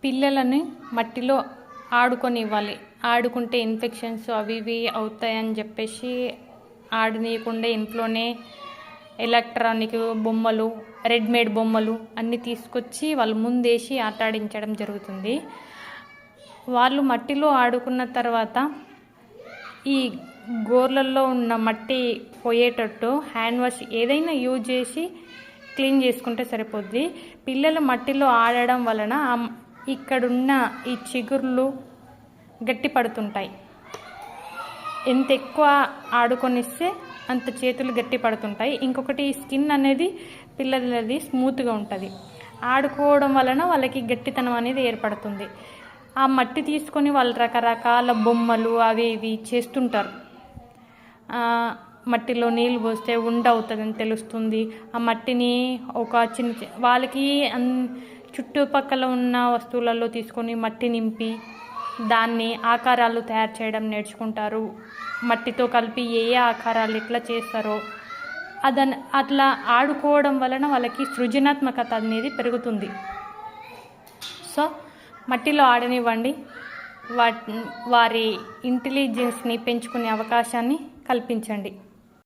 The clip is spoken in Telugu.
పిల్లలని మట్టిలో ఆడుకొనివ్వాలి. ఆడుకుంటే ఇన్ఫెక్షన్స్ అవి ఇవి అవుతాయని చెప్పేసి ఆడనీయకుండా ఇంట్లోనే ఎలక్ట్రానిక్ బొమ్మలు, రెడీమేడ్ బొమ్మలు అన్నీ తీసుకొచ్చి వాళ్ళు ముందేసి ఆటాడించడం జరుగుతుంది. వాళ్ళు మట్టిలో ఆడుకున్న తర్వాత ఈ గోర్లల్లో ఉన్న మట్టి పోయేటట్టు హ్యాండ్ వాష్ ఏదైనా యూజ్ చేసి క్లీన్ చేసుకుంటే సరిపోద్ది. పిల్లలు మట్టిలో ఆడడం వలన ఇక్కడున్న ఈ చిగుర్లు గట్టి పడుతుంటాయి. ఎంత ఎక్కువ ఆడుకొనిస్తే అంత చేతులు గట్టి పడుతుంటాయి. ఇంకొకటి స్కిన్ అనేది పిల్లలది స్మూత్గా ఉంటుంది. ఆడుకోవడం వలన వాళ్ళకి గట్టితనం అనేది ఏర్పడుతుంది. ఆ మట్టి తీసుకొని వాళ్ళు రకరకాల బొమ్మలు అవి ఇవి చేస్తుంటారు. మట్టిలో నీళ్ళు పోస్తే ఉండ అవుతుందని తెలుస్తుంది. ఆ మట్టిని ఒక చిన్న వాళ్ళకి చుట్టుపక్కల ఉన్న వస్తువులలో తీసుకొని మట్టి నింపి దాన్ని ఆకారాలు తయారు చేయడం నేర్చుకుంటారు. మట్టితో కలిపి ఏ ఆకారాలు ఎట్లా చేస్తారో అట్లా ఆడుకోవడం వలన వాళ్ళకి సృజనాత్మకత అనేది పెరుగుతుంది. సో మట్టిలో ఆడనివ్వండి. వారి ఇంటెలిజెన్స్ని పెంచుకునే అవకాశాన్ని కల్పించండి.